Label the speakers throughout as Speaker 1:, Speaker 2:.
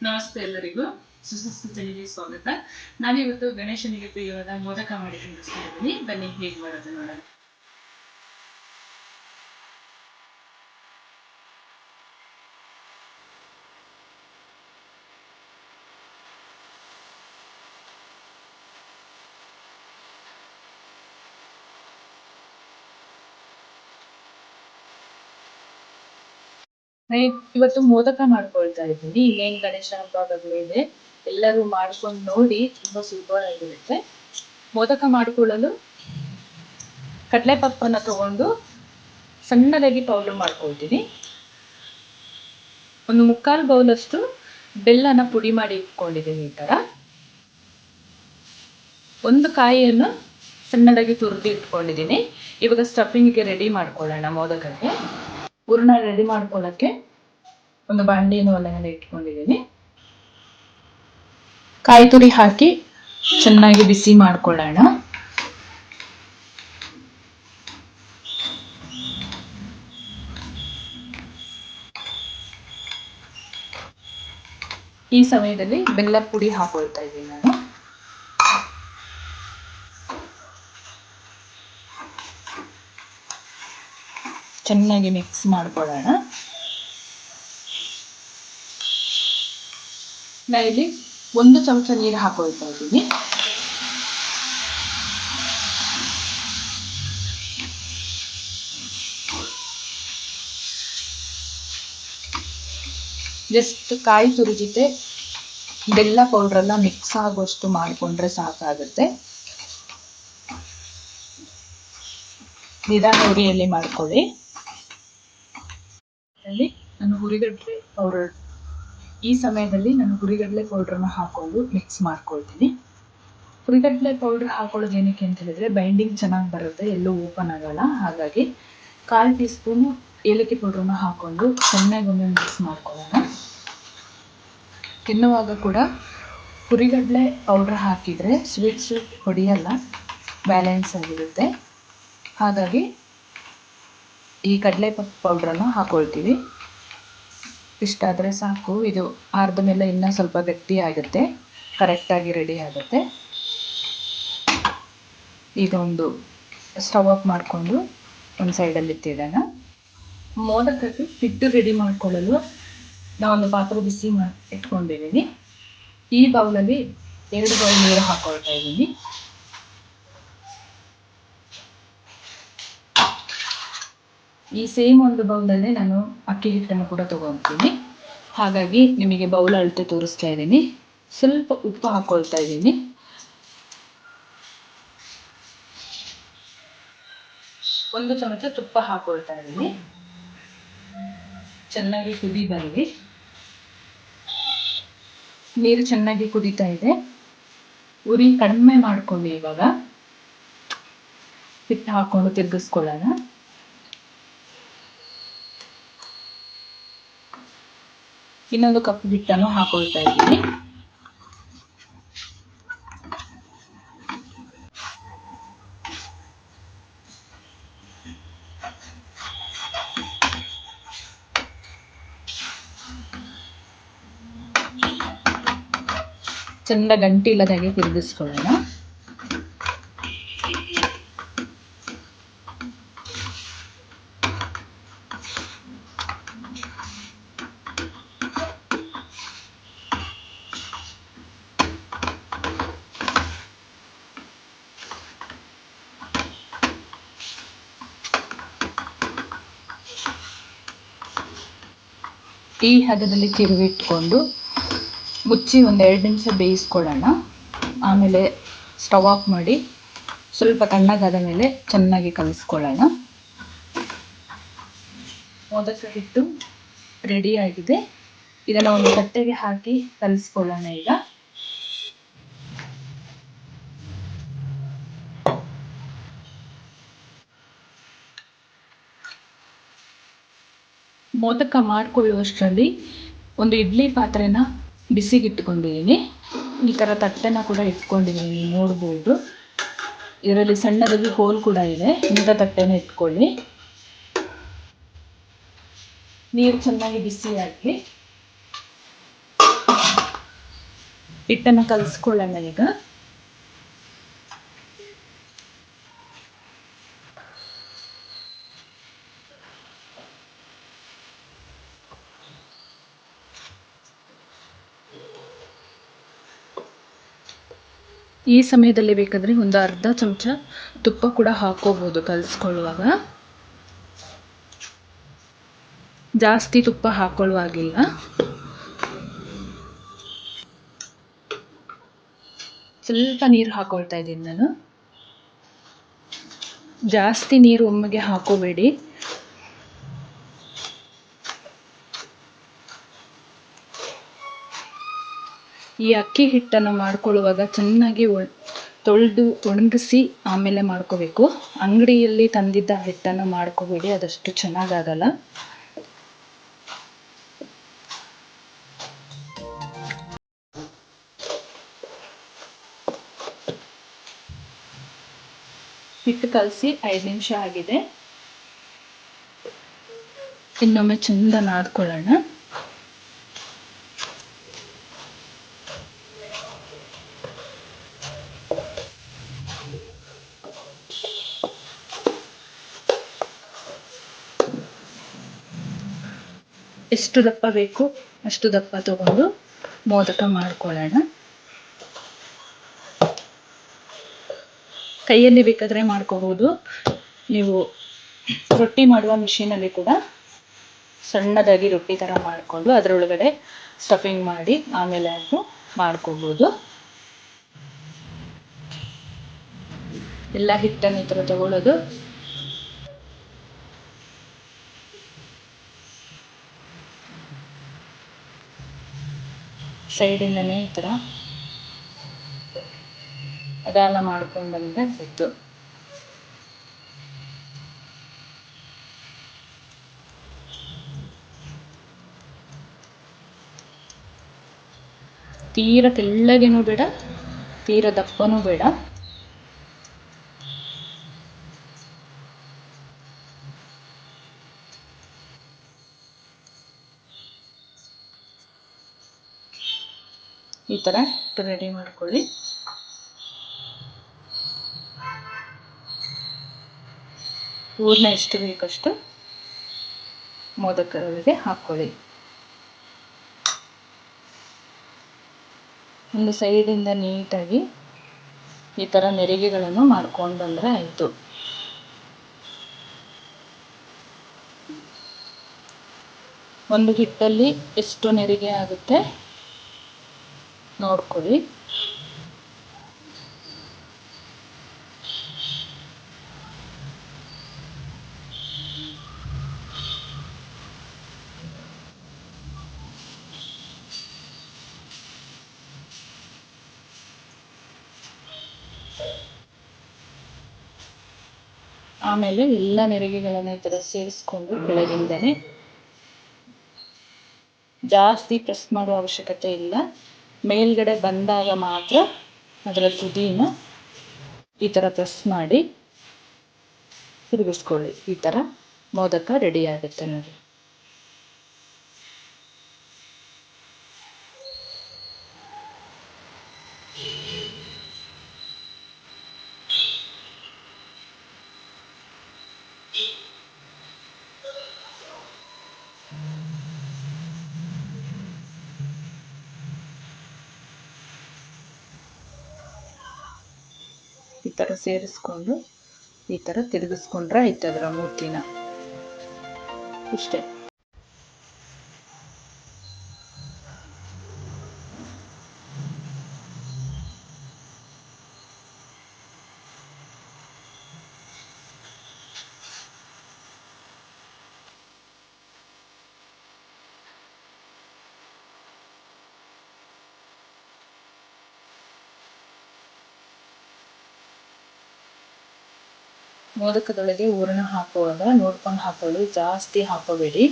Speaker 1: ನಮಸ್ತೆ ಎಲ್ಲರಿಗೂ. ಸುಸುಸ್ತುತಿಗೆ ಸ್ವಾಗತ. ನಾನಿವತ್ತು ಗಣೇಶನಿಗೆ ಪ್ರಿಯವಾದ ಮೋದಕ ಮಾಡಿ ತಿನ್ನಿಸ್ತಾ ಇದ್ದೀನಿ. ಬನ್ನಿ ಹೇಗೆ ಮಾಡೋದು ನೋಡೋಣ. ಇವತ್ತು ಮೋದಕ ಮಾಡ್ಕೊಳ್ತಾ ಇದ್ದೀನಿ. ಏನ್ ಗಣೇಶ ಹಬ್ಬಗಳು ಇದೆ, ಎಲ್ಲರೂ ಮಾಡ್ಕೊಂಡು ನೋಡಿ, ತುಂಬಾ ಸುಲಭವಾಗಿರುತ್ತೆ. ಮೋದಕ ಮಾಡಿಕೊಳ್ಳಲು ಕಡಲೆ ಪಪ್ಪನ್ನ ತಗೊಂಡು ಸಣ್ಣದಾಗಿ ಪೌಡರ್ ಮಾಡ್ಕೊಳ್ತೀನಿ. ಒಂದು 3/4 ಬೌಲಷ್ಟು ಬೆಲ್ಲನ ಪುಡಿ ಮಾಡಿ ಇಟ್ಕೊಂಡಿದ್ದೀನಿ. ಈ ತರ ಒಂದು ಕಾಯಿಯನ್ನು ಸಣ್ಣದಾಗಿ ತುರಿದು ಇಟ್ಕೊಂಡಿದ್ದೀನಿ. ಇವಾಗ ಸ್ಟಫಿಂಗ್ಗೆ ರೆಡಿ ಮಾಡ್ಕೊಳ್ಳೋಣ. ಮೋದಕಕ್ಕೆ ಹೂರ್ಣ ರೆಡಿ ಮಾಡ್ಕೊಳ್ಳೋಕ್ಕೆ ಒಂದು ಬಾಣಲಿಯನ್ನು ಒಲೆ ಮೇಲೆ ಇಟ್ಕೊಂಡಿದ್ದೀನಿ. ಕಾಯಿ ತುರಿ ಹಾಕಿ ಚೆನ್ನಾಗಿ ಬಿಸಿ ಮಾಡ್ಕೊಳ್ಳೋಣ. ಈ ಸಮಯದಲ್ಲಿ ಬೆಲ್ಲ ಪುಡಿ ಹಾಕೊಳ್ತಾ ಇದ್ದೀನಿ ನಾನು. ಚೆನ್ನಾಗಿ ಮಿಕ್ಸ್ ಮಾಡ್ಕೊಳ್ಳೋಣ. ನಾ ಇಲ್ಲಿ 1 ಚಮಚ ನೀರು ಹಾಕೊಳ್ತಾ ಇದ್ದೀನಿ. ಜಸ್ಟ್ ಕಾಯಿ ತುರಿ ಜೊತೆ ಬೆಲ್ಲ ಪೌಡರ್ ಎಲ್ಲ ಮಿಕ್ಸ್ ಆಗೋಷ್ಟು ಮಾಡಿಕೊಂಡ್ರೆ ಸಾಕಾಗುತ್ತೆ. ನಿಧಾನ ಉರಿಯಲ್ಲಿ ಮಾಡ್ಕೊಳ್ಳಿ. ನಾನು ಹುರಿಗಡಲೆ ಪೌಡರ್ ಈ ಸಮಯದಲ್ಲಿ ನಾನು ಹುರಿಗಡಲೆ ಪೌಡ್ರನ್ನ ಹಾಕೊಂಡು ಮಿಕ್ಸ್ ಮಾಡ್ಕೊಳ್ತೀನಿ. ಹುರಿಗಡಲೆ ಪೌಡರ್ ಹಾಕೊಳ್ಳೋದು ಏನಕ್ಕೆ ಅಂತ ಹೇಳಿದ್ರೆ ಬೈಂಡಿಂಗ್ ಚೆನ್ನಾಗಿ ಬರುತ್ತೆ, ಎಲ್ಲೂ ಓಪನ್ ಆಗಲ್ಲ. ಹಾಗಾಗಿ 1/4 ಟೀ ಸ್ಪೂನ್ ಏಲಕ್ಕಿ ಪೌಡ್ರನ್ನ ಹಾಕೊಂಡು ಚೆನ್ನಾಗಿ ಒಮ್ಮೆ ಮಿಕ್ಸ್ ಮಾಡ್ಕೊಳ್ಳೋಣ. ತಿನ್ನುವಾಗ ಕೂಡ ಹುರಿಗಡಲೆ ಪೌಡ್ರ್ ಹಾಕಿದರೆ ಸ್ವೀಟ್ ಹೊಡೆಯಲ್ಲ, ಬ್ಯಾಲೆನ್ಸ್ ಆಗಿರುತ್ತೆ. ಹಾಗಾಗಿ ಈ ಕಡಲೆ ಪೌಡ್ರನ್ನು ಹಾಕೊಳ್ತೀವಿ. ಇಷ್ಟಾದರೆ ಸಾಕು. ಇದು ಆರ್ದ ಮೇಲೆ ಇನ್ನೂ ಸ್ವಲ್ಪ ಗಟ್ಟಿ ಆಗುತ್ತೆ, ಕರೆಕ್ಟಾಗಿ ರೆಡಿ ಆಗುತ್ತೆ. ಈಗ ಒಂದು ಸ್ಟವ್ ಆಫ್ ಮಾಡಿಕೊಂಡು ಒಂದು ಸೈಡಲ್ಲಿ ಇಟ್ಟಿರೋಣ. ಮೋದಕಕ್ಕೆ ಹಿಟ್ಟು ರೆಡಿ ಮಾಡ್ಕೊಳ್ಳಲು ನಾನೊಂದು ಪಾತ್ರೆ ಬಿಸಿ ಇಟ್ಕೊಂಡಿದ್ದೀನಿ. ಈ ಬೌಲಲ್ಲಿ 2 ಬೌಲ್ ನೀರು ಹಾಕೊಳ್ತಾ ಇದ್ದೀನಿ. ಈ ಸೇಮ್ ಒಂದು ಬೌಲಲ್ಲೇ ನಾನು ಅಕ್ಕಿ ಹಿಟ್ಟನ್ನು ಕೂಡ ತಗೊತೀನಿ. ಹಾಗಾಗಿ ನಿಮಗೆ ಬೌಲ್ ಅಳತೆ ತೋರಿಸ್ತಾ ಇದ್ದೀನಿ. ಸ್ವಲ್ಪ ಉಪ್ಪು ಹಾಕೊಳ್ತಾ ಇದ್ದೀನಿ. ಒಂದು ಚಮಚ ತುಪ್ಪ ಹಾಕೊಳ್ತಾ ಇದ್ದೀನಿ. ಚೆನ್ನಾಗಿ ಕುದಿ ಬರಲಿ. ನೀರು ಚೆನ್ನಾಗಿ ಕುದೀತಾ ಇದೆ. ಉರಿ ಕಡಿಮೆ ಮಾಡ್ಕೊಂಡು ಇವಾಗ ಹಿಟ್ಟು ಹಾಕೊಂಡು ತಿರುಗಿಸ್ಕೊಳ್ಳೋಣ. ಇನ್ನೊಂದು ಕಪ್ ಹಿಟ್ಟನ್ನು ಹಾಕೊಳ್ತಾ ಇದ್ದೀನಿ. ಚೆಂದ ಗಂಟಿ ಇಲ್ಲದಾಗೆ ತಿರುಗಿಸ್ಕೊಳ್ಳೋಣ. ಈ ಹದದಲ್ಲಿ ತಿರುಗಿಟ್ಕೊಂಡು ಮುಚ್ಚಿ ಒಂದು 2 ನಿಮಿಷ ಬೇಯಿಸ್ಕೊಳ್ಳೋಣ. ಆಮೇಲೆ ಸ್ಟವ್ ಆಫ್ ಮಾಡಿ ಸ್ವಲ್ಪ ತಣ್ಣಗಾದ ಮೇಲೆ ಚೆನ್ನಾಗಿ ಕಲಿಸ್ಕೊಳ್ಳೋಣ. ಮೋದಕ ಹಿಟ್ಟು ರೆಡಿ ಆಗಿದೆ. ಇದನ್ನು ಒಂದು ತಟ್ಟೆಗೆ ಹಾಕಿ ಕಲಿಸ್ಕೊಳ್ಳೋಣ. ಈಗ ಮೋದಕ ಮಾಡಿಕೊಳ್ಳುವಷ್ಟರಲ್ಲಿ ಒಂದು ಇಡ್ಲಿ ಪಾತ್ರೆನ ಬಿಸಿಗಿಟ್ಕೊಂಡಿದ್ದೀನಿ. ಈ ಥರ ತಟ್ಟೆನ ಕೂಡ ಇಟ್ಕೊಂಡಿದ್ದೀನಿ, ನೋಡ್ಬೋದು. ಇದರಲ್ಲಿ ಸಣ್ಣದಾಗಿ ಹೋಲ್ ಕೂಡ ಇದೆ. ಇಂಥ ತಟ್ಟೆನ ಇಟ್ಕೊಳ್ಳಿ. ನೀರು ಚೆನ್ನಾಗಿ ಬಿಸಿ ಆಗಲಿ. ಹಿಟ್ಟನ್ನು ಕಲಿಸ್ಕೊಳ್ಳೋಣ ಈಗ. ಈ ಸಮಯದಲ್ಲಿ ಬೇಕಾದರೆ ಒಂದು ಅರ್ಧ ಚಮಚ ತುಪ್ಪ ಕೂಡ ಹಾಕೋಬೋದು ಕಲಿಸ್ಕೊಳ್ಳುವಾಗ. ಜಾಸ್ತಿ ತುಪ್ಪ ಹಾಕೊಳ್ಳುವಾಗಿಲ್ಲ. ಸ್ವಲ್ಪ ನೀರು ಹಾಕೊಳ್ತಾ ಇದ್ದೀನಿ ನಾನು. ಜಾಸ್ತಿ ನೀರು ಒಮ್ಮೆಗೆ ಹಾಕೋಬೇಡಿ. ಈ ಅಕ್ಕಿ ಹಿಟ್ಟನ್ನು ಮಾಡ್ಕೊಳ್ಳುವಾಗ ಚೆನ್ನಾಗಿ ತೊಳೆದು ಒಣಗಿಸಿ ಆಮೇಲೆ ಮಾಡ್ಕೋಬೇಕು. ಅಂಗಡಿಯಲ್ಲಿ ತಂದಿದ್ದ ಹಿಟ್ಟನ್ನು ಮಾಡ್ಕೋಬೇಡಿ, ಅದಷ್ಟು ಚೆನ್ನಾಗಾಗಲ್ಲ. ಹಿಟ್ಟು ಕಲಸಿ 5 ನಿಮಿಷ ಆಗಿದೆ. ಇನ್ನೊಮ್ಮೆ ಚೆಂದ ನಾದ್ಕೊಳ್ಳೋಣ. ಎಷ್ಟು ದಪ್ಪ ಬೇಕು ಅಷ್ಟು ದಪ್ಪ ತಗೊಂಡು ಮೋದಕ ಮಾಡ್ಕೊಳ್ಳೋಣ. ಕೈಯಲ್ಲಿ ಬೇಕಾದರೆ ಮಾಡ್ಕೋಬಹುದು. ನೀವು ರೊಟ್ಟಿ ಮಾಡುವ ಮಿಷಿನಲ್ಲಿ ಕೂಡ ಸಣ್ಣದಾಗಿ ರೊಟ್ಟಿ ಥರ ಮಾಡಿಕೊಂಡು ಅದರೊಳಗಡೆ ಸ್ಟಫಿಂಗ್ ಮಾಡಿ ಆಮೇಲೆ ಅದು ಮಾಡ್ಕೋಬಹುದು. ಎಲ್ಲ ಹಿಟ್ಟನ್ನು ಈ ಥರ ತಗೊಳ್ಳೋದು. ಸೈಡಿಂದನೇ ಈ ಥರ ಅಗಾಲ ಮಾಡ್ಕೊಂಡು ಬಂದರೆ ಸಿಕ್ತು. ತೀರ ತೆಳ್ಳಗೇನೂ ಬೇಡ, ತೀರ ದಪ್ಪನೂ ಬೇಡ. ಈ ಥರ ರೆಡಿ ಮಾಡ್ಕೊಳ್ಳಿ. ಹೂರ್ಣ ಎಷ್ಟು ಬೇಕಷ್ಟು ಮೋದಕದೊಳಗೆ ಹಾಕ್ಕೊಳ್ಳಿ. ಒಂದು ಸೈಡಿಂದ ನೀಟಾಗಿ ಈ ಥರ ನೆರಿಗೆಗಳನ್ನು ಮಾಡ್ಕೊಂಡು ಬಂದರೆ ಆಯಿತು. ಒಂದು ಹಿಟ್ಟಲ್ಲಿ ಎಷ್ಟು ನೆರಿಗೆ ಆಗುತ್ತೆ ನೋಡ್ಕೊಳ್ಳಿ. ಆಮೇಲೆ ಎಲ್ಲ ನೆರಿಗೆಗಳನ್ನು ಈ ಥರ ಸೇರಿಸ್ಕೊಂಡು ಕೆಳಗಿಂದನೇ ಜಾಸ್ತಿ ಪ್ರೆಸ್ ಮಾಡುವ ಅವಶ್ಯಕತೆ ಇಲ್ಲ. ಮೇಲ್ಗಡೆ ಬಂದಾಗ ಮಾತ್ರ ಅದರ ತುದಿನ ಈ ಥರ ಪ್ರೆಸ್ ಮಾಡಿ ತಿರುಗಿಸ್ಕೊಳ್ಳಿ. ಈ ಥರ ಮೋದಕ ರೆಡಿ ಆಗುತ್ತೆ ನೋಡಿ. ಈ ಥರ ಸೇರಿಸ್ಕೊಂಡು ಈ ಥರ ತಿರುಗಿಸ್ಕೊಂಡ್ರೆ ಆಯ್ತು ಅದರ ಮೂರ್ತಿನ. ಇಷ್ಟೇ. ಮೋದಕದೊಳಗೆ ಹೂರಣ ಹಾಕುವಾಗ ನೋಡ್ಕೊಂಡು ಹಾಕೊಳ್ಳಿ, ಜಾಸ್ತಿ ಹಾಕೋಬೇಡಿ.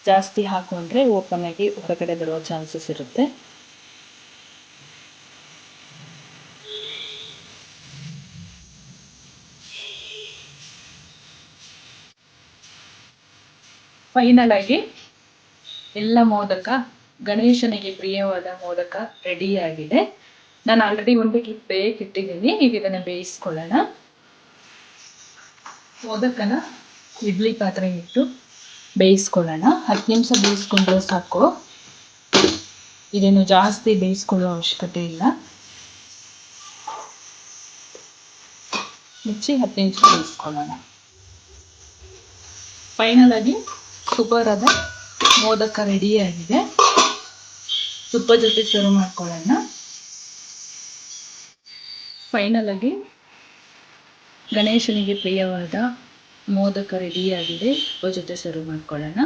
Speaker 1: ಜಾಸ್ತಿ ಹಾಕೊಂಡ್ರೆ ಓಪನ್ ಆಗಿ ಹೊರಗಡೆ ಬರುವ ಚಾನ್ಸಸ್ ಇರುತ್ತೆ. ಫೈನಲ್ ಆಗಿ ಎಲ್ಲ ಮೋದಕ, ಗಣೇಶನಿಗೆ ಪ್ರಿಯವಾದ ಮೋದಕ ರೆಡಿಯಾಗಿದೆ. ನಾನು ಆಲ್ರೆಡಿ ಒಂದು ಟ್ರಿಪ್ ಬೇಯಕ್ಕಿಟ್ಟಿದ್ದೀನಿ. ಈಗ ಇದನ್ನು ಬೇಯಿಸ್ಕೊಳ್ಳೋಣ. ಮೋದಕನ ಇಡ್ಲಿ ಪಾತ್ರೆಗೆ ಇಟ್ಟು ಬೇಯಿಸ್ಕೊಳ್ಳೋಣ. 10 ನಿಮಿಷ ಬೇಯಿಸ್ಕೊಂಡ್ರೆ ಸಾಕು. ಇದೇನು ಜಾಸ್ತಿ ಬೇಯಿಸ್ಕೊಳ್ಳೋ ಅವಶ್ಯಕತೆ ಇಲ್ಲ. ಮುಚ್ಚಿ 10 ನಿಮಿಷ ಬೇಯಿಸ್ಕೊಳ್ಳೋಣ. ಫೈನಲ್ ಆಗಿ ಸೂಪರ್ ಆದ ಮೋದಕ ರೆಡಿಯಾಗಿದೆ. ತುಪ್ಪ ಜೊತೆ ಸರ್ವ್ ಮಾಡ್ಕೊಳ್ಳೋಣ. ಫೈನಲ್ ಆಗಿ ಗಣೇಶನಿಗೆ ಪ್ರಿಯವಾದ ಮೋದಕ ರೆಡಿಯಾಗಿದೆ. ತುಪ್ಪ ಜೊತೆ ಸರ್ವ್ ಮಾಡ್ಕೊಳ್ಳೋಣ.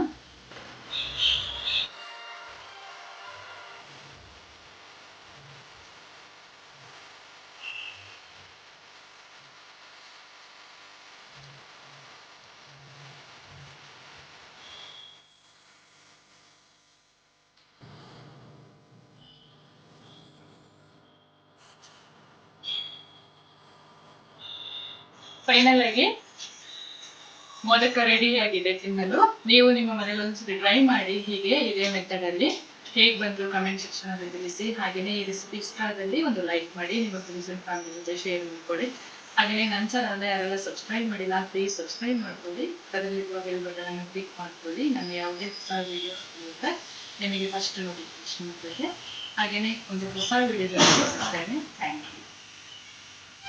Speaker 1: ಫೈನಲ್ ಆಗಿ ಮೋದಕ ರೆಡಿ ಆಗಿದೆ ತಿನ್ನಲು. ನೀವು ನಿಮ್ಮ ಮನೇಲಿ ಒಂದ್ಸತಿ ಟ್ರೈ ಮಾಡಿ. ಹೀಗೆ ಇದೇ ಮೆಥಡ್ ಅಲ್ಲಿ ಹೇಗೆ ಬಂದು ಕಮೆಂಟ್ ಸೆಕ್ಷನ್ ಅಲ್ಲಿ ತಿಳಿಸಿ. ಹಾಗೆಯೇ ಈ ರೆಸಿಪಿ ಇಷ್ಟ ಆದಲ್ಲಿ ಒಂದು ಲೈಕ್ ಮಾಡಿ, ನಿಮ್ಮ ಫ್ರೆಂಡ್ಸ್ ಅಂಡ್ ಫ್ಯಾಮಿಲಿ ಜೊತೆ ಶೇರ್ ಮಾಡ್ಕೊಳ್ಳಿ. ಹಾಗೆಯೇ ನನ್ನ ಚಾನಲ್ನ ಯಾರೆಲ್ಲ ಸಬ್ಸ್ಕ್ರೈಬ್ ಮಾಡಿಲ್ಲ ಪ್ಲೀಸ್ ಸಬ್ಸ್ಕ್ರೈಬ್ ಮಾಡ್ಕೊಳ್ಳಿ. ಅದರಲ್ಲಿರುವ ಬೆಲ್ ಬಟನ್ ಅನ್ನು ಕ್ಲಿಕ್ ಮಾಡ್ಕೊಳ್ಳಿ. ನಾನು ಯಾವುದೇ ಹೊಸ ವಿಡಿಯೋ ಇರುತ್ತೆ ನಿಮಗೆ ಫಸ್ಟ್ ನೋಟಿಫಿಕೇಶನ್ ಬರ್ತದೆ. ಹಾಗೆಯೇ ಒಂದು ಹೊಸ ವಿಡಿಯೋದಲ್ಲಿ ಸಿಗ್ತೇನೆ. Thank you.